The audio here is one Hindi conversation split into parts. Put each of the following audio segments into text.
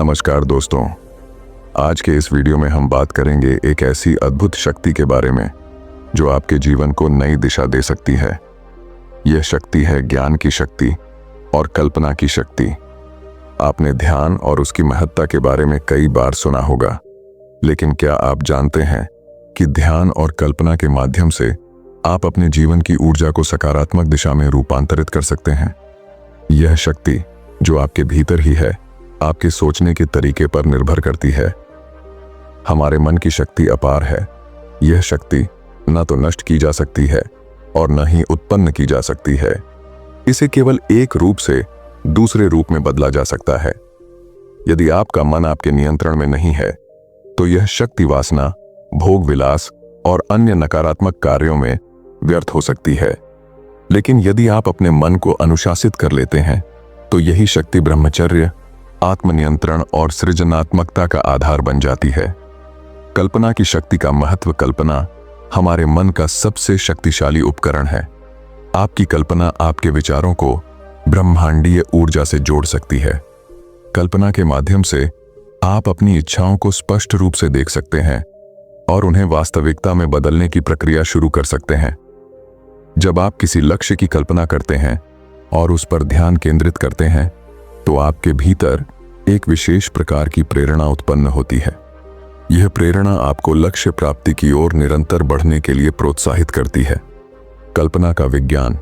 नमस्कार दोस्तों, आज के इस वीडियो में हम बात करेंगे एक ऐसी अद्भुत शक्ति के बारे में जो आपके जीवन को नई दिशा दे सकती है। यह शक्ति है ज्ञान की शक्ति और कल्पना की शक्ति। आपने ध्यान और उसकी महत्ता के बारे में कई बार सुना होगा, लेकिन क्या आप जानते हैं कि ध्यान और कल्पना के माध्यम से आप अपने जीवन की ऊर्जा को सकारात्मक दिशा में रूपांतरित कर सकते हैं। यह शक्ति जो आपके भीतर ही है, आपके सोचने के तरीके पर निर्भर करती है। हमारे मन की शक्ति अपार है। यह शक्ति न तो नष्ट की जा सकती है और न ही उत्पन्न की जा सकती है। इसे केवल एक रूप से दूसरे रूप में बदला जा सकता है। यदि आपका मन आपके नियंत्रण में नहीं है तो यह शक्ति वासना, भोग विलास और अन्य नकारात्मक कार्यों में व्यर्थ हो सकती है। लेकिन यदि आप अपने मन को अनुशासित कर लेते हैं तो यही शक्ति ब्रह्मचर्य, आत्मनियंत्रण और सृजनात्मकता का आधार बन जाती है। कल्पना की शक्ति का महत्व। कल्पना हमारे मन का सबसे शक्तिशाली उपकरण है। आपकी कल्पना आपके विचारों को ब्रह्मांडीय ऊर्जा से जोड़ सकती है। कल्पना के माध्यम से आप अपनी इच्छाओं को स्पष्ट रूप से देख सकते हैं और उन्हें वास्तविकता में बदलने की प्रक्रिया शुरू कर सकते हैं। जब आप किसी लक्ष्य की कल्पना करते हैं और उस पर ध्यान केंद्रित करते हैं तो आपके भीतर एक विशेष प्रकार की प्रेरणा उत्पन्न होती है। यह प्रेरणा आपको लक्ष्य प्राप्ति की ओर निरंतर बढ़ने के लिए प्रोत्साहित करती है। कल्पना का विज्ञान।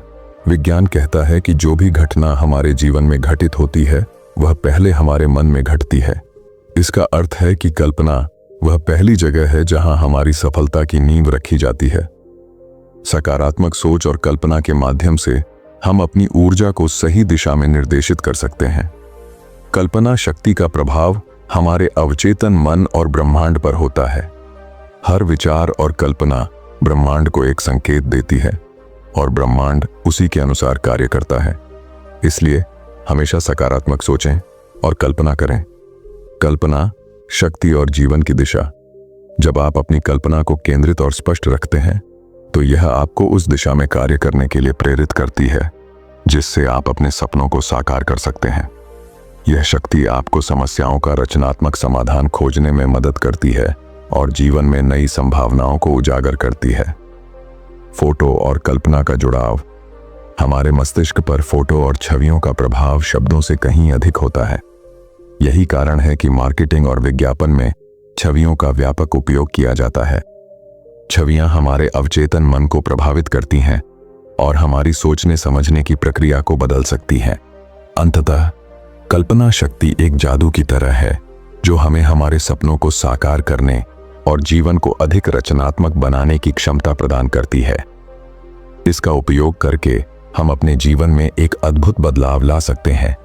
विज्ञान कहता है कि जो भी घटना हमारे जीवन में घटित होती है वह पहले हमारे मन में घटती है। इसका अर्थ है कि कल्पना वह पहली जगह है जहां हमारी सफलता की नींव रखी जाती है। सकारात्मक सोच और कल्पना के माध्यम से हम अपनी ऊर्जा को सही दिशा में निर्देशित कर सकते हैं। कल्पना शक्ति का प्रभाव हमारे अवचेतन मन और ब्रह्मांड पर होता है। हर विचार और कल्पना ब्रह्मांड को एक संकेत देती है और ब्रह्मांड उसी के अनुसार कार्य करता है। इसलिए हमेशा सकारात्मक सोचें और कल्पना करें। कल्पना, शक्ति और जीवन की दिशा। जब आप अपनी कल्पना को केंद्रित और स्पष्ट रखते हैं तो यह आपको उस दिशा में कार्य करने के लिए प्रेरित करती है जिससे आप अपने सपनों को साकार कर सकते हैं। यह शक्ति आपको समस्याओं का रचनात्मक समाधान खोजने में मदद करती है और जीवन में नई संभावनाओं को उजागर करती है। फोटो और कल्पना का जुड़ाव। हमारे मस्तिष्क पर फोटो और छवियों का प्रभाव शब्दों से कहीं अधिक होता है। यही कारण है कि मार्केटिंग और विज्ञापन में छवियों का व्यापक उपयोग किया जाता है। छवियां हमारे अवचेतन मन को प्रभावित करती हैं और हमारी सोचने समझने की प्रक्रिया को बदल सकती हैं। अंततः कल्पना शक्ति एक जादू की तरह है जो हमें हमारे सपनों को साकार करने और जीवन को अधिक रचनात्मक बनाने की क्षमता प्रदान करती है। इसका उपयोग करके हम अपने जीवन में एक अद्भुत बदलाव ला सकते हैं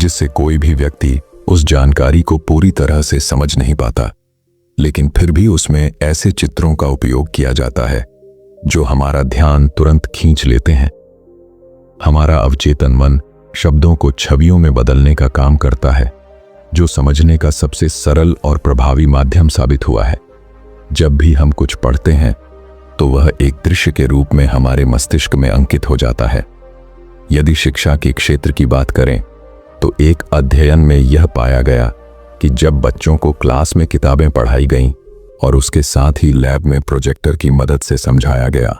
जिससे कोई भी व्यक्ति उस जानकारी को पूरी तरह से समझ नहीं पाता, लेकिन फिर भी उसमें ऐसे चित्रों का उपयोग किया जाता है जो हमारा ध्यान तुरंत खींच लेते हैं। हमारा अवचेतन मन शब्दों को छवियों में बदलने का काम करता है, जो समझने का सबसे सरल और प्रभावी माध्यम साबित हुआ है। जब भी हम कुछ पढ़ते हैं तो वह एक दृश्य के रूप में हमारे मस्तिष्क में अंकित हो जाता है। यदि शिक्षा के क्षेत्र की बात करें तो एक अध्ययन में यह पाया गया कि जब बच्चों को क्लास में किताबें पढ़ाई गईं और उसके साथ ही लैब में प्रोजेक्टर की मदद से समझाया गया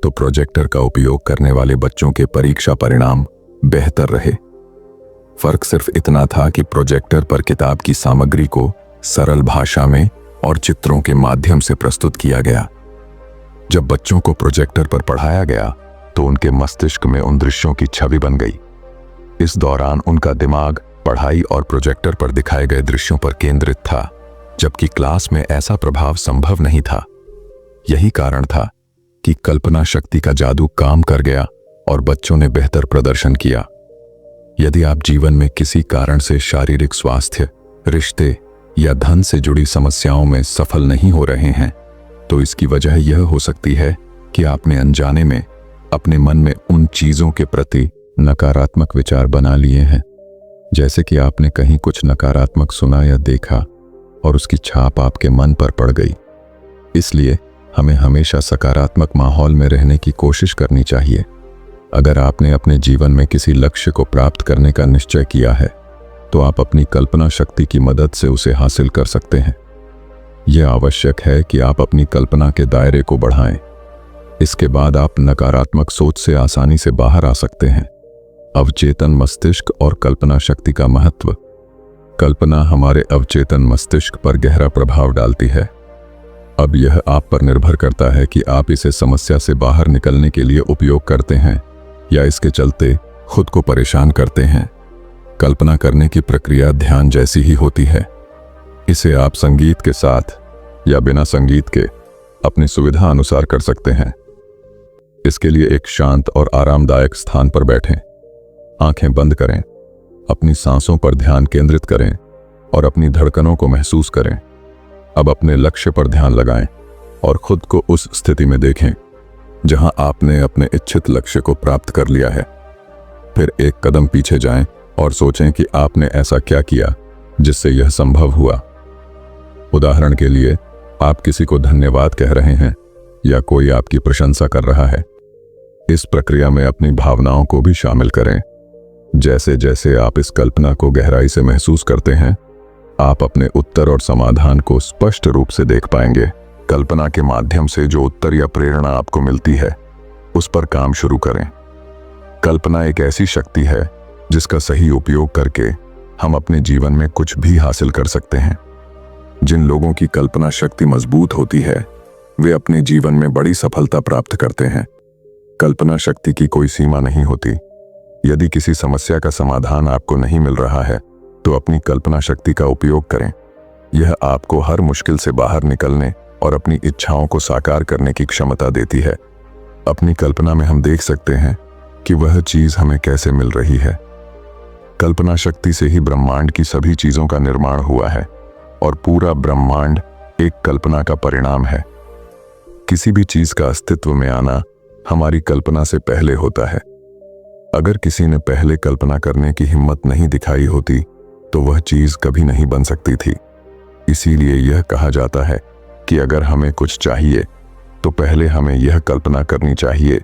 तो प्रोजेक्टर का उपयोग करने वाले बच्चों के परीक्षा परिणाम बेहतर रहे। फर्क सिर्फ इतना था कि प्रोजेक्टर पर किताब की सामग्री को सरल भाषा में और चित्रों के माध्यम से प्रस्तुत किया गया। जब बच्चों को प्रोजेक्टर पर पढ़ाया गया तो उनके मस्तिष्क में उन दृश्यों की छवि बन गई। इस दौरान उनका दिमाग पढ़ाई और प्रोजेक्टर पर दिखाए गए दृश्यों पर केंद्रित था, जबकि क्लास में ऐसा प्रभाव संभव नहीं था। यही कारण था कि कल्पना शक्ति का जादू काम कर गया और बच्चों ने बेहतर प्रदर्शन किया। यदि आप जीवन में किसी कारण से शारीरिक स्वास्थ्य, रिश्ते या धन से जुड़ी समस्याओं में सफल नहीं हो रहे हैं तो इसकी वजह यह हो सकती है कि आपने अनजाने में अपने मन में उन चीजों के प्रति नकारात्मक विचार बना लिए हैं। जैसे कि आपने कहीं कुछ नकारात्मक सुना या देखा और उसकी छाप आपके मन पर पड़ गई। इसलिए हमें हमेशा सकारात्मक माहौल में रहने की कोशिश करनी चाहिए। अगर आपने अपने जीवन में किसी लक्ष्य को प्राप्त करने का निश्चय किया है तो आप अपनी कल्पना शक्ति की मदद से उसे हासिल कर सकते हैं। यह आवश्यक है कि आप अपनी कल्पना के दायरे को बढ़ाएं। इसके बाद आप नकारात्मक सोच से आसानी से बाहर आ सकते हैं। अवचेतन मस्तिष्क और कल्पना शक्ति का महत्व। कल्पना हमारे अवचेतन मस्तिष्क पर गहरा प्रभाव डालती है। अब यह आप पर निर्भर करता है कि आप इसे समस्या से बाहर निकलने के लिए उपयोग करते हैं या इसके चलते खुद को परेशान करते हैं। कल्पना करने की प्रक्रिया ध्यान जैसी ही होती है। इसे आप संगीत के साथ या बिना संगीत के अपनी सुविधा अनुसार कर सकते हैं। इसके लिए एक शांत और आरामदायक स्थान पर बैठें। आंखें बंद करें, अपनी सांसों पर ध्यान केंद्रित करें और अपनी धड़कनों को महसूस करें। अब अपने लक्ष्य पर ध्यान लगाएं और खुद को उस स्थिति में देखें जहां आपने अपने इच्छित लक्ष्य को प्राप्त कर लिया है। फिर एक कदम पीछे जाएं और सोचें कि आपने ऐसा क्या किया जिससे यह संभव हुआ। उदाहरण के लिए, आप किसी को धन्यवाद कह रहे हैं या कोई आपकी प्रशंसा कर रहा है। इस प्रक्रिया में अपनी भावनाओं को भी शामिल करें। जैसे जैसे आप इस कल्पना को गहराई से महसूस करते हैं, आप अपने उत्तर और समाधान को स्पष्ट रूप से देख पाएंगे। कल्पना के माध्यम से जो उत्तर या प्रेरणा आपको मिलती है, उस पर काम शुरू करें। कल्पना एक ऐसी शक्ति है जिसका सही उपयोग करके हम अपने जीवन में कुछ भी हासिल कर सकते हैं। जिन लोगों की कल्पना शक्ति मजबूत होती है, वे अपने जीवन में बड़ी सफलता प्राप्त करते हैं। कल्पना शक्ति की कोई सीमा नहीं होती। यदि किसी समस्या का समाधान आपको नहीं मिल रहा है, तो अपनी कल्पना शक्ति का उपयोग करें। यह आपको हर मुश्किल से बाहर निकलने और अपनी इच्छाओं को साकार करने की क्षमता देती है। अपनी कल्पना में हम देख सकते हैं कि वह चीज हमें कैसे मिल रही है। कल्पना शक्ति से ही ब्रह्मांड की सभी चीजों का निर्माण हुआ है और पूरा ब्रह्मांड एक कल्पना का परिणाम है। किसी भी चीज का अस्तित्व में आना हमारी कल्पना से पहले होता है। अगर किसी ने पहले कल्पना करने की हिम्मत नहीं दिखाई होती, तो वह चीज कभी नहीं बन सकती थी। इसीलिए यह कहा जाता है कि अगर हमें कुछ चाहिए, तो पहले हमें यह कल्पना करनी चाहिए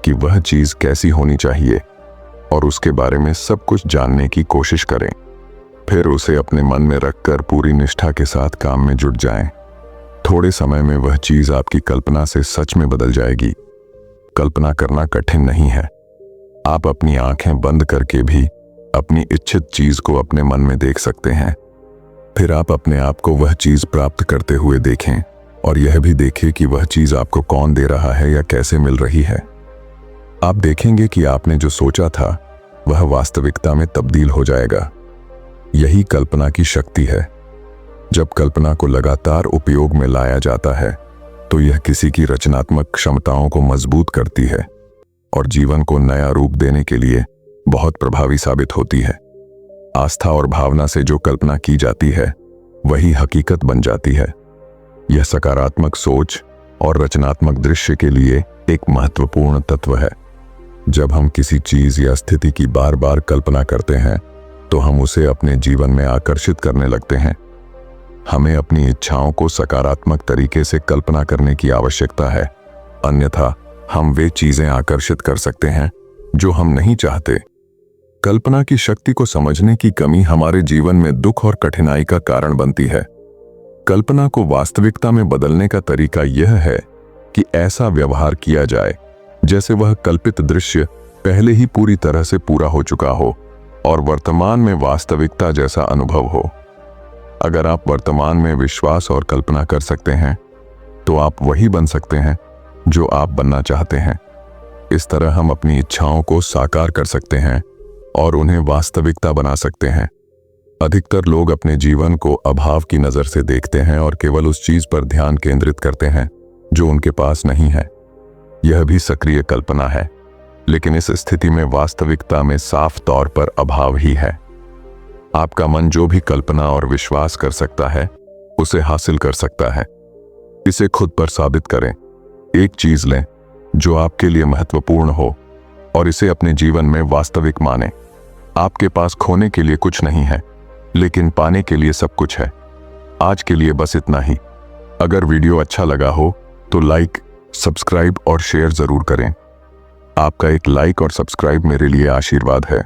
कि वह चीज कैसी होनी चाहिए और उसके बारे में सब कुछ जानने की कोशिश करें। फिर उसे अपने मन में रखकर पूरी निष्ठा के साथ काम में जुट जाएं। थोड़े समय में वह चीज आपकी कल्पना से सच में बदल जाएगी। कल्पना करना कठिन नहीं है। आप अपनी आंखें बंद करके भी अपनी इच्छित चीज को अपने मन में देख सकते हैं। फिर आप अपने आप को वह चीज प्राप्त करते हुए देखें और यह भी देखें कि वह चीज आपको कौन दे रहा है या कैसे मिल रही है। आप देखेंगे कि आपने जो सोचा था वह वास्तविकता में तब्दील हो जाएगा। यही कल्पना की शक्ति है। जब कल्पना को लगातार उपयोग में लाया जाता है, तो यह किसी की रचनात्मक क्षमताओं को मजबूत करती है और जीवन को नया रूप देने के लिए बहुत प्रभावी साबित होती है। आस्था और भावना से जो कल्पना की जाती है, वही हकीकत बन जाती है। यह सकारात्मक सोच और रचनात्मक दृश्य के लिए एक महत्वपूर्ण तत्व है। जब हम किसी चीज या स्थिति की बार बार कल्पना करते हैं, तो हम उसे अपने जीवन में आकर्षित करने लगते हैं। हमें अपनी इच्छाओं को सकारात्मक तरीके से कल्पना करने की आवश्यकता है, अन्यथा हम वे चीजें आकर्षित कर सकते हैं जो हम नहीं चाहते। कल्पना की शक्ति को समझने की कमी हमारे जीवन में दुख और कठिनाई का कारण बनती है। कल्पना को वास्तविकता में बदलने का तरीका यह है कि ऐसा व्यवहार किया जाए जैसे वह कल्पित दृश्य पहले ही पूरी तरह से पूरा हो चुका हो और वर्तमान में वास्तविकता जैसा अनुभव हो। अगर आप वर्तमान में विश्वास और कल्पना कर सकते हैं, तो आप वही बन सकते हैं जो आप बनना चाहते हैं। इस तरह हम अपनी इच्छाओं को साकार कर सकते हैं और उन्हें वास्तविकता बना सकते हैं। अधिकतर लोग अपने जीवन को अभाव की नजर से देखते हैं और केवल उस चीज पर ध्यान केंद्रित करते हैं जो उनके पास नहीं है। यह भी सक्रिय कल्पना है, लेकिन इस स्थिति में वास्तविकता में साफ तौर पर अभाव ही है। आपका मन जो भी कल्पना और विश्वास कर सकता है, उसे हासिल कर सकता है। इसे खुद पर साबित करें। एक चीज लें जो आपके लिए महत्वपूर्ण हो और इसे अपने जीवन में वास्तविक मानें। आपके पास खोने के लिए कुछ नहीं है, लेकिन पाने के लिए सब कुछ है। आज के लिए बस इतना ही। अगर वीडियो अच्छा लगा हो तो लाइक, सब्सक्राइब और शेयर जरूर करें। आपका एक लाइक और सब्सक्राइब मेरे लिए आशीर्वाद है।